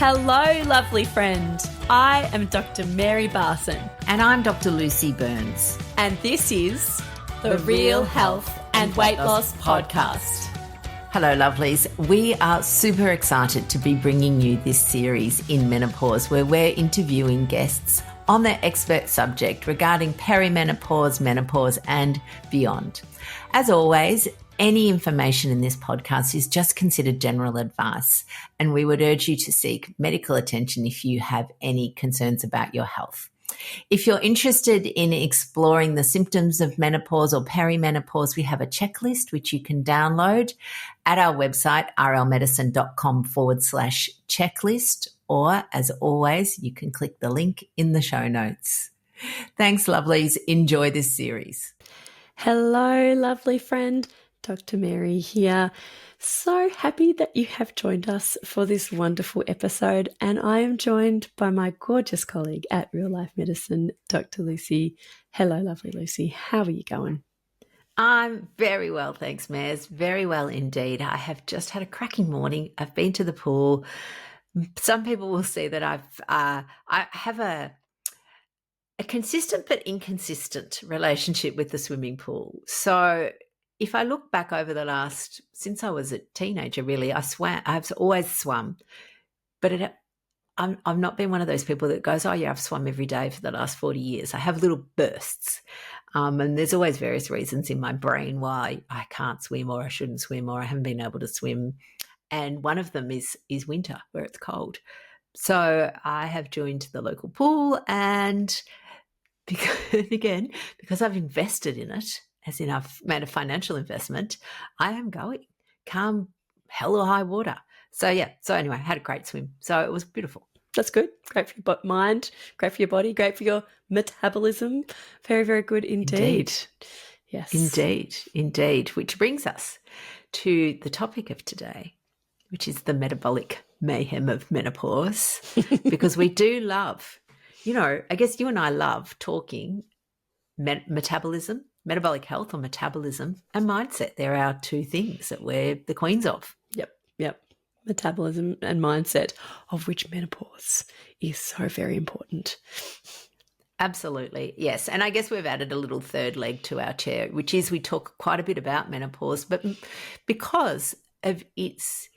Hello, lovely friend. I am Dr. Mary Barson. And I'm Dr. Lucy Burns. And this is the Real Health and Weight Loss Podcast. Hello, lovelies. We are super excited to be bringing you this series in menopause where we're interviewing guests on their expert subject regarding perimenopause, menopause, and beyond. As always, any information in this podcast is just considered general advice, and we would urge you to seek medical attention if you have any concerns about your health. If you're interested in exploring the symptoms of menopause or perimenopause, we have a checklist which you can download at our website, rlmedicine.com/checklist, or as always, you can click the link in the show notes. Thanks, lovelies. Enjoy this series. Hello, lovely friend. Dr. Mary here. So happy that you have joined us for this wonderful episode, and I am joined by my gorgeous colleague at Real Life Medicine, Dr. Lucy. Hello, lovely Lucy. How are you going? I'm very well, thanks, Maz. Very well indeed. I have just had a cracking morning. I've been to the pool. Some people will see that I have a consistent but inconsistent relationship with the swimming pool. So if I look back over the last, since I was a teenager, really, I've always swum, but I've not been one of those people that goes, oh yeah, I've swum every day for the last 40 years. I have little bursts. And there's always various reasons in my brain why I can't swim or I shouldn't swim or I haven't been able to swim. And one of them is winter where it's cold. So I have joined the local pool, and because I've invested in it, as in I've made a financial investment, I am going. Come hell or high water. So anyway, I had a great swim. So it was beautiful. That's good. Great for your mind, great for your body, great for your metabolism. Very, very good indeed. Yes. Indeed. Which brings us to the topic of today, which is the metabolic mayhem of menopause, because we do love, I guess you and I love talking metabolism, metabolic health or metabolism, and mindset. They're our two things that we're the queens of. Yep. Metabolism and mindset, of which menopause is so very important. Absolutely, yes. And I guess we've added a little third leg to our chair, which is we talk quite a bit about menopause, but because of its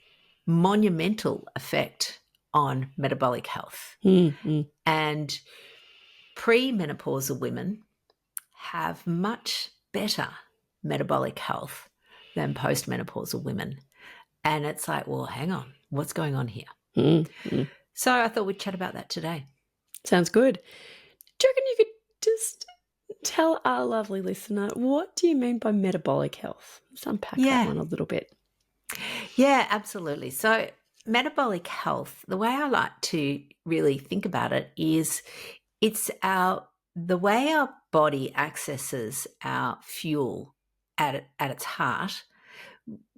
monumental effect on metabolic health. Mm-hmm. And premenopausal women have much better metabolic health than postmenopausal women. And it's like, well, hang on, what's going on here? Mm-hmm. So I thought we'd chat about that today. Sounds good. Do you reckon you could just tell our lovely listener, what do you mean by metabolic health? Let's unpack that one a little bit. Yeah, absolutely. So metabolic health, the way I like to really think about it is it's the way our body accesses our fuel at its heart,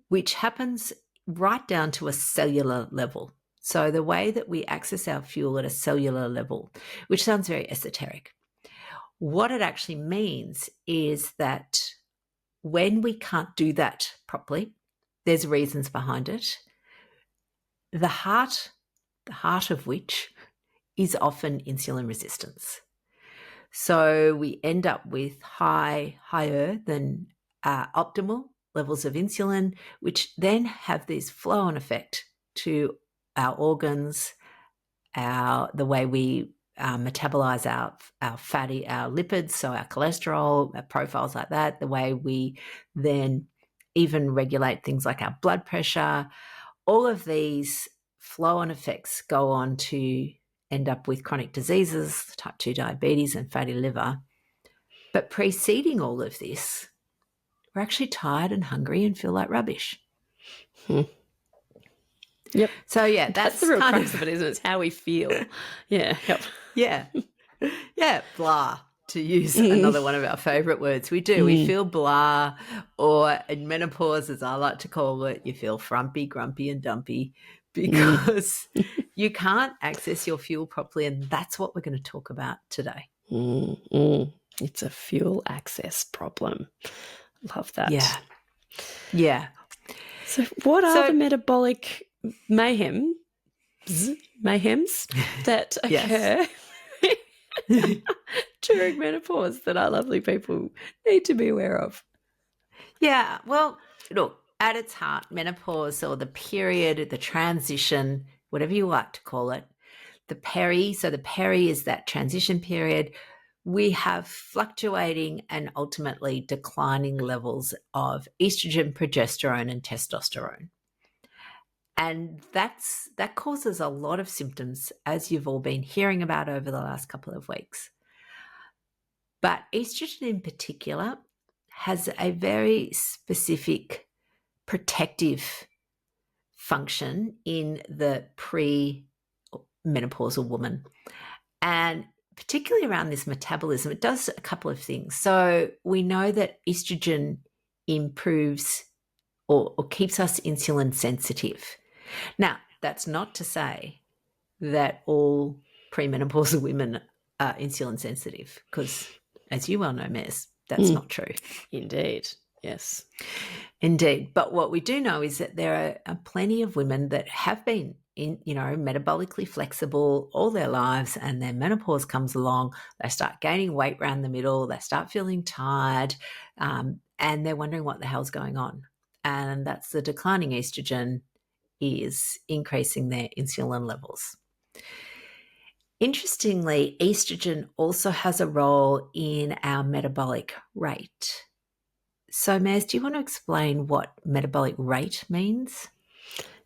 which happens right down to a cellular level. So the way that we access our fuel at a cellular level, which sounds very esoteric, what it actually means is that when we can't do that properly, there's reasons behind it. The heart of which is often insulin resistance. So we end up with higher than optimal levels of insulin, which then have this flow-on effect to our organs, the way we metabolize our lipids, so our cholesterol, our profiles like that, the way we then even regulate things like our blood pressure. All of these flow-on effects go on to end up with chronic diseases, type 2 diabetes and fatty liver. But preceding all of this, we're actually tired and hungry and feel like rubbish. Yep. So, that's the real crux of it, isn't it? It's how we feel. Yeah. Yep. Yeah, blah, to use another one of our favourite words. We do. We feel blah, or in menopause, as I like to call it, you feel frumpy, grumpy and dumpy because you can't access your fuel properly, and that's what we're going to talk about today. It's a fuel access problem. Love that. Yeah. So what are the metabolic mayhem mayhems that occur during menopause that our lovely people need to be aware of? Yeah, well, look, at its heart, menopause, or the period, the transition, whatever you like to call it, the peri is that transition period. We have fluctuating and ultimately declining levels of estrogen, progesterone, and testosterone. And that causes a lot of symptoms, as you've all been hearing about over the last couple of weeks. But estrogen in particular has a very specific protective function in the pre-menopausal woman. And particularly around this metabolism, it does a couple of things. So we know that estrogen improves or keeps us insulin sensitive. Now, that's not to say that all premenopausal women are insulin sensitive, because as you well know, Mez, that's not true. Indeed, yes. Indeed. But what we do know is that there are plenty of women that have been metabolically flexible all their lives, and then menopause comes along, they start gaining weight around the middle, they start feeling tired, and they're wondering what the hell's going on. And that's the declining estrogen is increasing their insulin levels. Interestingly, estrogen also has a role in our metabolic rate. So, Maz, do you want to explain what metabolic rate means?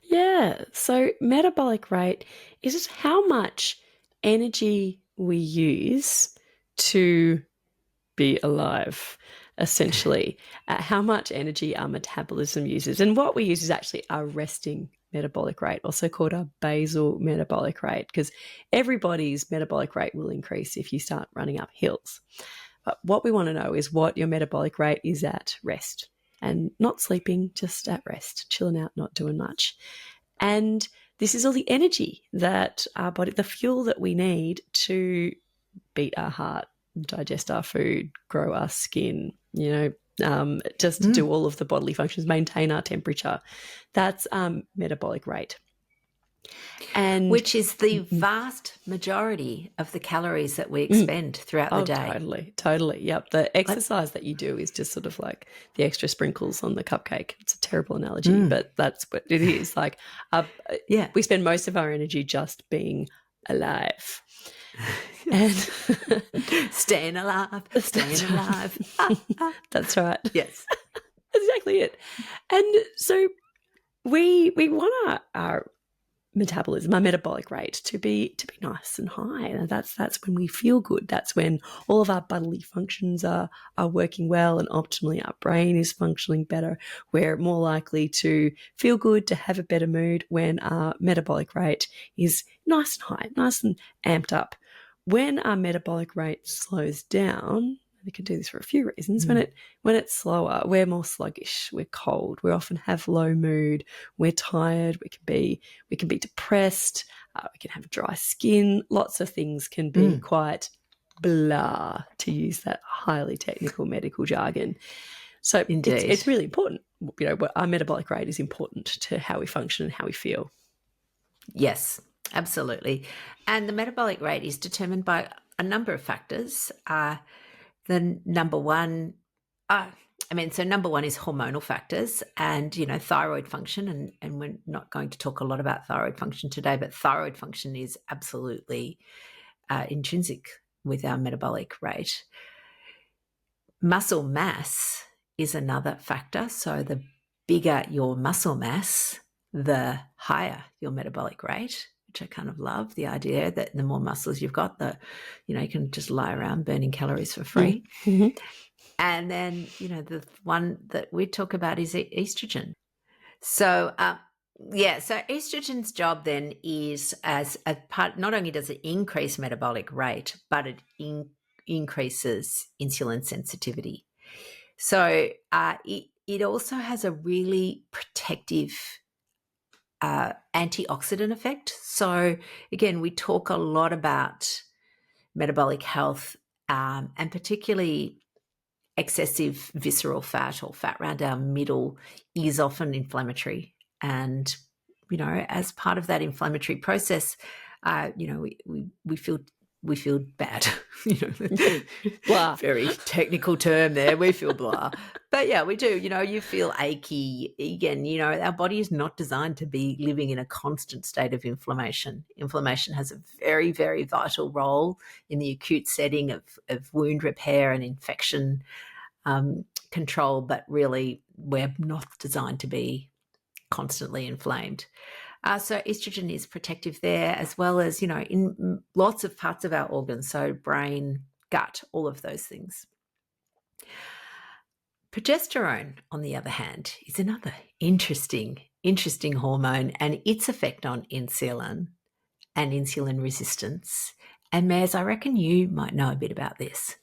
Yeah, so metabolic rate is just how much energy we use to be alive, essentially. How much energy our metabolism uses. And what we use is actually our resting metabolic rate, also called our basal metabolic rate, because everybody's metabolic rate will increase if you start running up hills. But what we want to know is what your metabolic rate is at rest, and not sleeping, just at rest, chilling out, not doing much. And this is all the energy that our body, the fuel that we need to beat our heart, digest our food, grow our skin, just do all of the bodily functions, maintain our temperature. That's metabolic rate. And which is the vast majority of the calories that we expend throughout the day. Totally. Yep. The exercise that you do is just sort of like the extra sprinkles on the cupcake. It's a terrible analogy, but that's what it is. Like, we spend most of our energy just being alive. And staying alive. That's right. Yes. That's exactly it. And so we want our metabolism, our metabolic rate to be nice and high. And that's when we feel good. That's when all of our bodily functions are working well and optimally our brain is functioning better. We're more likely to feel good, to have a better mood when our metabolic rate is nice and high, nice and amped up. When our metabolic rate slows down, we can do this for a few reasons. When it's slower, we're more sluggish, we're cold, we often have low mood, we're tired, we can be depressed, we can have dry skin. Lots of things can be quite blah, to use that highly technical medical jargon. So it's really important. Our metabolic rate is important to how we function and how we feel. Yes, absolutely. And the metabolic rate is determined by a number of factors. Number one is hormonal factors and, thyroid function. And we're not going to talk a lot about thyroid function today, but thyroid function is absolutely intrinsic with our metabolic rate. Muscle mass is another factor. So the bigger your muscle mass, the higher your metabolic rate, which I kind of love, the idea that the more muscles you've got, you can just lie around burning calories for free. Mm-hmm. And then, the one that we talk about is estrogen. So, so estrogen's job then is as a part, not only does it increase metabolic rate, but it increases insulin sensitivity. So it also has a really protective antioxidant effect. So again, we talk a lot about metabolic health and particularly excessive visceral fat or fat around our middle is often inflammatory and as part of that inflammatory process, we feel bad. Blah. Very technical term there. We feel blah. But yeah, we do. You feel achy. Again, our body is not designed to be living in a constant state of inflammation. Inflammation has a very, very vital role in the acute setting of wound repair and infection control, but really we're not designed to be constantly inflamed. So estrogen is protective there, as well as, in lots of parts of our organs, so brain, gut, all of those things. Progesterone, on the other hand, is another interesting hormone, and its effect on insulin and insulin resistance. And Maz, I reckon you might know a bit about this.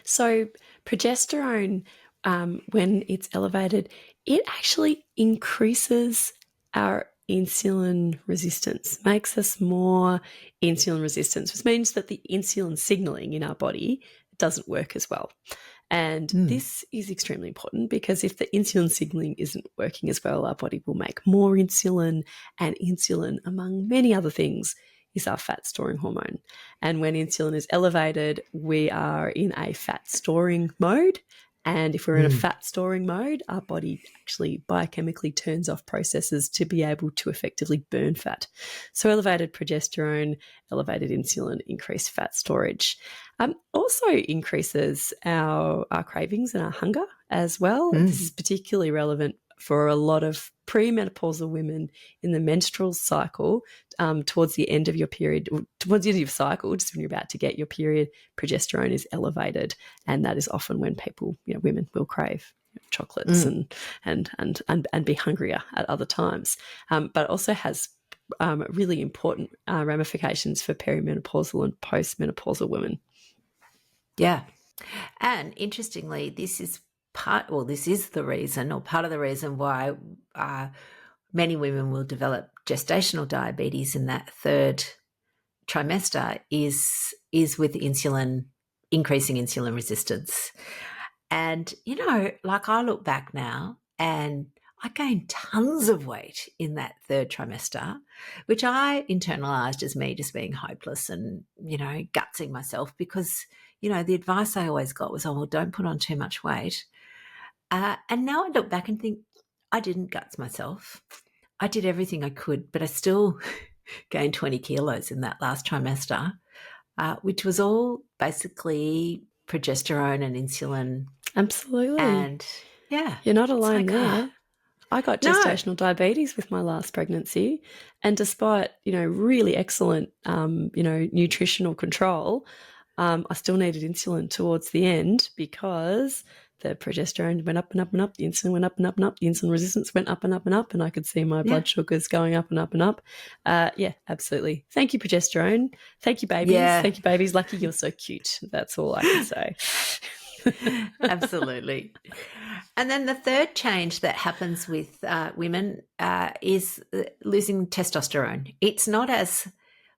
So progesterone, when it's elevated, it actually increases our insulin resistance, makes us more insulin resistant, which means that the insulin signaling in our body doesn't work as well. And this is extremely important, because if the insulin signaling isn't working as well, our body will make more insulin, and insulin, among many other things, is our fat storing hormone. And when insulin is elevated, we are in a fat storing mode. And if we're in a fat storing mode, our body actually biochemically turns off processes to be able to effectively burn fat. So elevated progesterone, elevated insulin, increased fat storage. Also increases our cravings and our hunger as well. This is particularly relevant for a lot of premenopausal women in the menstrual cycle, towards the end of your period, towards the end of your cycle, just when you're about to get your period, progesterone is elevated, and that is often when people, women will crave chocolates and be hungrier at other times. But it also has really important ramifications for perimenopausal and postmenopausal women. Yeah, and interestingly, this is the reason, or part of the reason, why many women will develop gestational diabetes in that third trimester is with increasing insulin resistance. And, I look back now and I gained tons of weight in that third trimester, which I internalized as me just being hopeless and, gutsing myself, because, the advice I always got was, don't put on too much weight. And now I look back and think, I didn't guts myself. I did everything I could, but I still gained 20 kilos in that last trimester, which was all basically progesterone and insulin. Absolutely. And yeah. You're not alone there. I got gestational diabetes with my last pregnancy, and despite, really excellent, nutritional control, I still needed insulin towards the end, because the progesterone went up and up and up, the insulin went up and up and up, the insulin resistance went up and up and up, and I could see my blood sugars going up and up and up. Yeah, absolutely. Thank you, progesterone. Thank you, babies. Yeah. Thank you, babies. Lucky you're so cute. That's all I can say. Absolutely. And then the third change that happens with women is losing testosterone. It's not as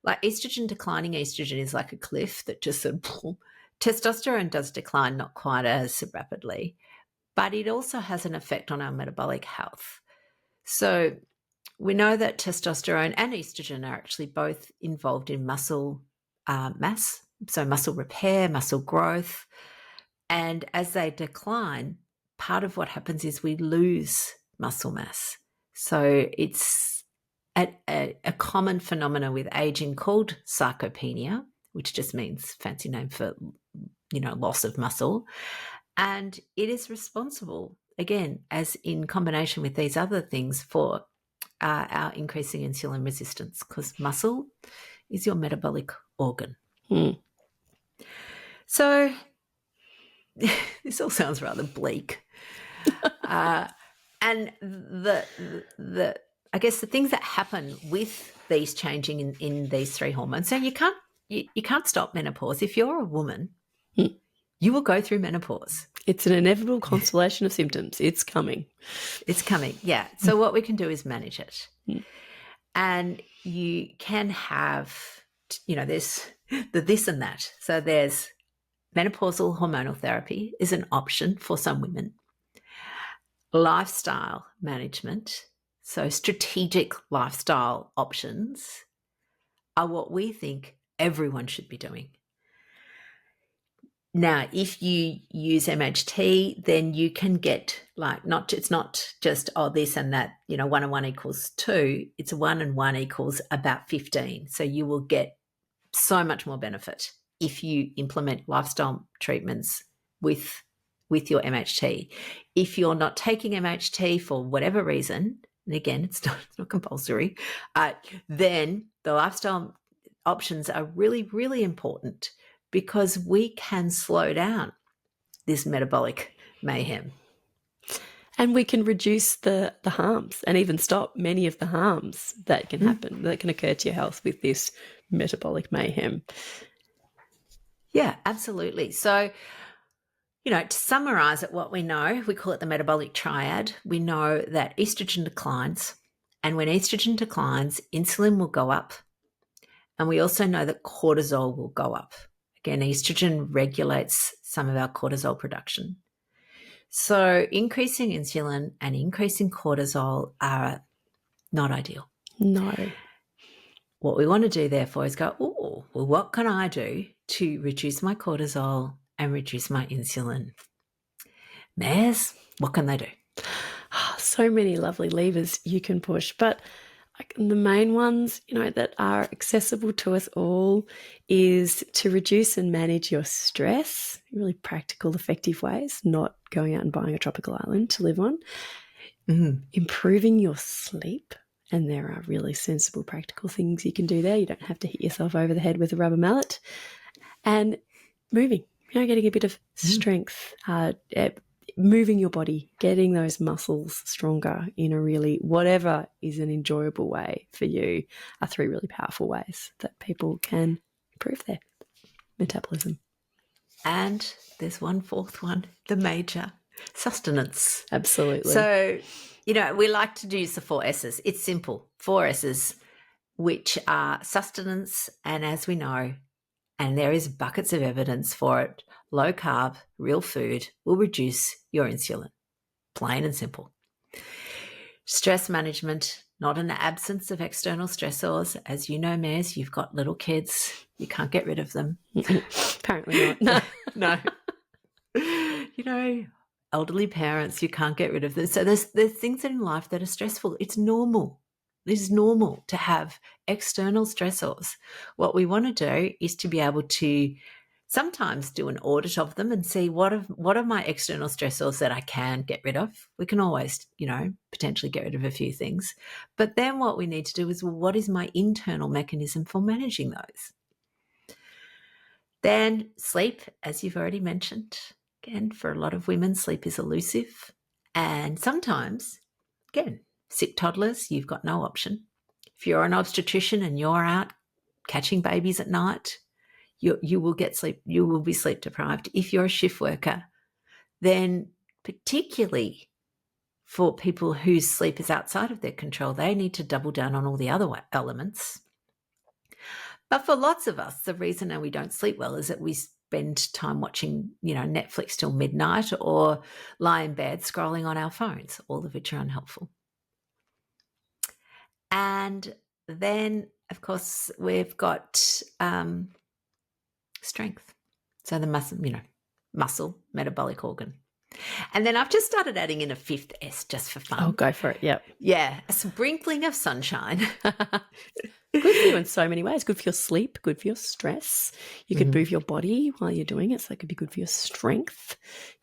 estrogen. Declining estrogen is like a cliff that just sort of testosterone does decline, not quite as rapidly, but it also has an effect on our metabolic health. So we know that testosterone and estrogen are actually both involved in muscle mass, so muscle repair, muscle growth. And as they decline, part of what happens is we lose muscle mass. So it's a common phenomenon with aging called sarcopenia, which just means fancy name for, loss of muscle. And it is responsible, again, as in combination with these other things, for our increasing insulin resistance, because muscle is your metabolic organ. So this all sounds rather bleak. And I guess the things that happen with these changing in these three hormones. So you can't stop menopause. If you're a woman, you will go through menopause. It's an inevitable constellation of symptoms. It's coming. It's coming, yeah. So what we can do is manage it. And you can have, there's the this and that. So there's menopausal hormonal therapy is an option for some women. Lifestyle management So strategic lifestyle options are what we think everyone should be doing. Now, if you use MHT, then you can get it's not just, this and that, 1 and 1 equals 2. It's 1 and 1 equals about 15. So you will get so much more benefit if you implement lifestyle treatments with your MHT. If you're not taking MHT for whatever reason, and again, it's not compulsory, then the lifestyle options are really, really important, because we can slow down this metabolic mayhem. And we can reduce the harms and even stop many of the harms that can happen, that can occur to your health with this metabolic mayhem. Yeah, absolutely. So, to summarize it, what we know, we call it the metabolic triad. We know that estrogen declines, and when estrogen declines, insulin will go up. And we also know that cortisol will go up. Again, estrogen regulates some of our cortisol production. So increasing insulin and increasing cortisol are not ideal. No. What we want to do, therefore, is go, well, what can I do to reduce my cortisol and reduce my insulin? Mares, what can they do? So many lovely levers you can push, but the main ones, that are accessible to us all is to reduce and manage your stress, really practical, effective ways, not going out and buying a tropical island to live on. Improving your sleep, and there are really sensible, practical things you can do there. You don't have to hit yourself over the head with a rubber mallet. And moving, getting a bit of strength, moving your body, getting those muscles stronger in a really, whatever is an enjoyable way for you, are 3 really powerful ways that people can improve their metabolism. And there's one fourth one, the major, sustenance. Absolutely. So, we like to use the 4 S's. It's simple, 4 S's, which are sustenance, and as we know, and there is buckets of evidence for it, low carb, real food will reduce your insulin, plain and simple. Stress management, not an absence of external stressors. As you know, Mares, you've got little kids. You can't get rid of them. Apparently not. No. Elderly parents, you can't get rid of them. So there's things in life that are stressful. It's normal. It is normal to have external stressors. What we want to do is to be able to sometimes do an audit of them and see what are my external stressors that I can get rid of. We can always, potentially get rid of a few things. But then what we need to do is, what is my internal mechanism for managing those? Then sleep, as you've already mentioned. Again, for a lot of women, sleep is elusive. And sometimes, again, sick toddlers, you've got no option. If you're an obstetrician and you're out catching babies at night, you will get sleep. You will be sleep deprived. If you're a shift worker, then particularly for people whose sleep is outside of their control, they need to double down on all the other elements. But for lots of us, the reason that we don't sleep well is that we spend time watching, Netflix till midnight, or lie in bed scrolling on our phones, all of which are unhelpful. And then, of course, we've got strength. So the muscle, metabolic organ. And then I've just started adding in a 5th S just for fun. Oh, go for it. Yep. Yeah, a sprinkling of sunshine. Good for you in so many ways. Good for your sleep, good for your stress. You could move your body while you're doing it, so it could be good for your strength.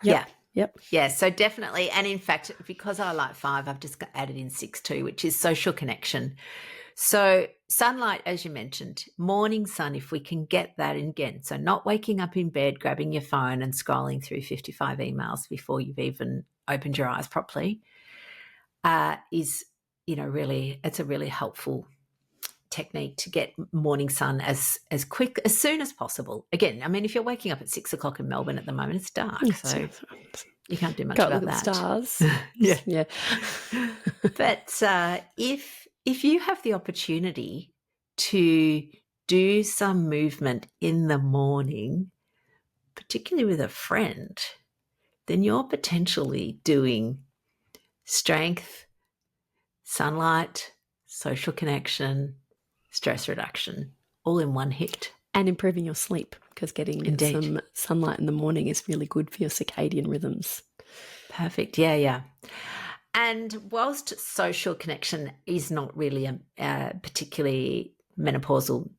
Yep. Yeah, so definitely. And in fact, because I like 5, I've just added in 6 too, which is social connection. So sunlight, as you mentioned, morning sun, if we can get that in again. So not waking up in bed, grabbing your phone and scrolling through 55 emails before you've even opened your eyes properly, is, really, it's a really helpful technique to get morning sun as soon as possible. Again, if you're waking up at 6 o'clock in Melbourne at the moment, it's dark, so you can't do much about that. Stars. Yeah. But if you have the opportunity to do some movement in the morning, particularly with a friend, then you're potentially doing strength, sunlight, social connection, stress reduction, all in one hit. And improving your sleep, because getting some sunlight in the morning is really good for your circadian rhythms. Perfect. Yeah. And whilst social connection is not really a particularly menopausal,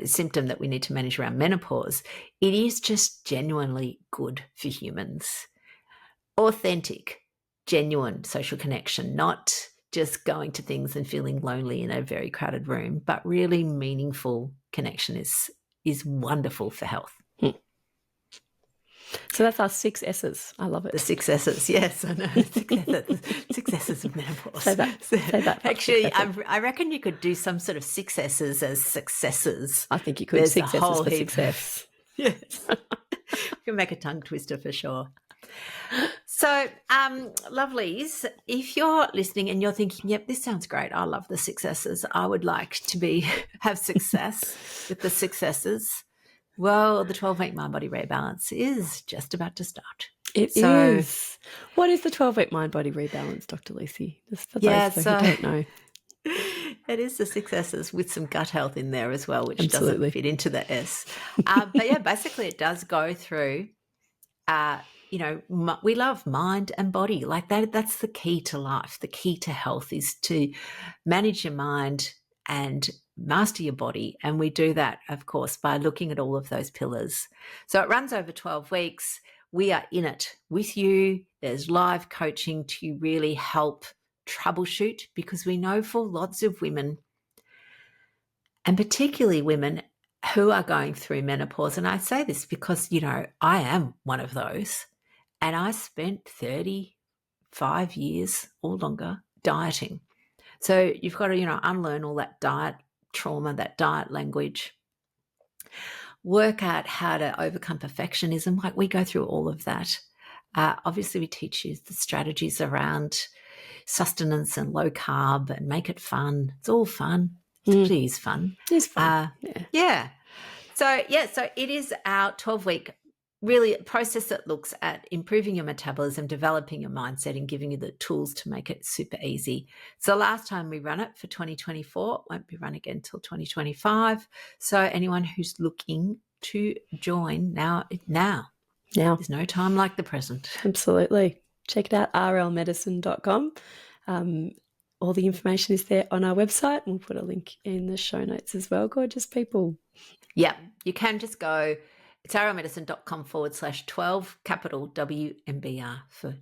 symptom that we need to manage around menopause, it is just genuinely good for humans. Authentic, genuine social connection, not just going to things and feeling lonely in a very crowded room, but really meaningful connection is wonderful for health. So that's our 6 S's. I love it. The 6 S's, yes, I know. 6 S's of menopause. Say that. Actually, I reckon you could do some sort of 6 S's as successes. I think you could. There's 6 a S's whole for heap. success. Yes. You can make a tongue twister for sure. So, lovelies, if you're listening and you're thinking, yep, this sounds great, I love the successes, I would like to have success with the successes, well, the 12-week mind-body rebalance is just about to start. It is. What is the 12-week mind-body rebalance, Dr. Lucy? Just for those who don't know. It is the successes with some gut health in there as well, which Absolutely doesn't fit into the S. But yeah, basically it does go through, we love mind and body. Like that's the key to life. The key to health is to manage your mind and master your body. And we do that, of course, by looking at all of those pillars. So it runs over 12 weeks. We are in it with you. There's live coaching to really help troubleshoot, because we know for lots of women, and particularly women who are going through menopause, and I say this because, I am one of those, and I spent 35 years or longer dieting. So you've got to, unlearn all that diet trauma, that diet language, work out how to overcome perfectionism. Like, we go through all of that. Obviously, we teach you the strategies around sustenance and low carb and make it fun. It's all fun. It really is fun. It's fun. Yeah. So it is our 12-week really a process that looks at improving your metabolism, developing your mindset, and giving you the tools to make it super easy. So last time we ran it for 2024, won't be run again until 2025. So anyone who's looking to join now. There's no time like the present. Absolutely. Check it out, rlmedicine.com. All the information is there on our website, and we'll put a link in the show notes as well. Gorgeous people. Yeah, you can just go, it's rlmedicine.com/12, capital WMBR for,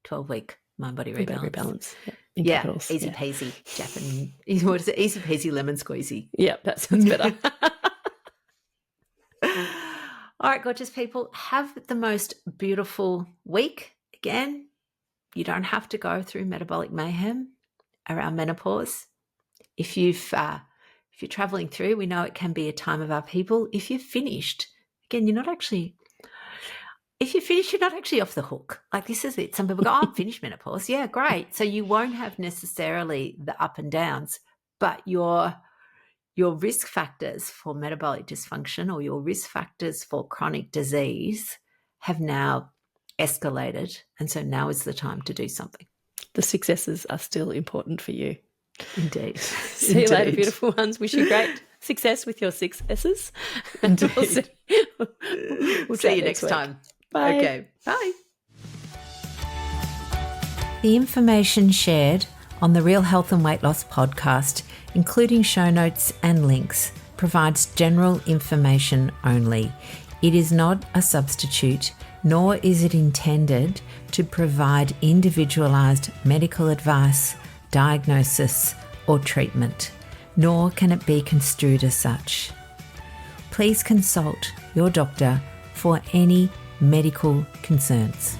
12-week mind-body rebalance. Yeah, easy peasy, Japanese. What is it? Easy peasy lemon squeezy. Yeah, that sounds better. All right, gorgeous people, have the most beautiful week. Again, you don't have to go through metabolic mayhem around menopause. If you're traveling through, we know it can be a time of upheaval. If you've finished, again, you're not actually off the hook. Like, this is it. Some people go, I'm finished menopause. Yeah, great. So you won't have necessarily the up and downs, but your risk factors for metabolic dysfunction or your risk factors for chronic disease have now escalated. And so now is the time to do something. The successes are still important for you. Indeed. See you later, beautiful ones. Wish you great success with your 6 S's. And we'll see you next time. Bye. Okay. Bye. The information shared on the Real Health and Weight Loss podcast, including show notes and links, provides general information only. It is not a substitute, nor is it intended to provide individualized medical advice, diagnosis, or treatment, nor can it be construed as such. Please consult your doctor for any medical concerns.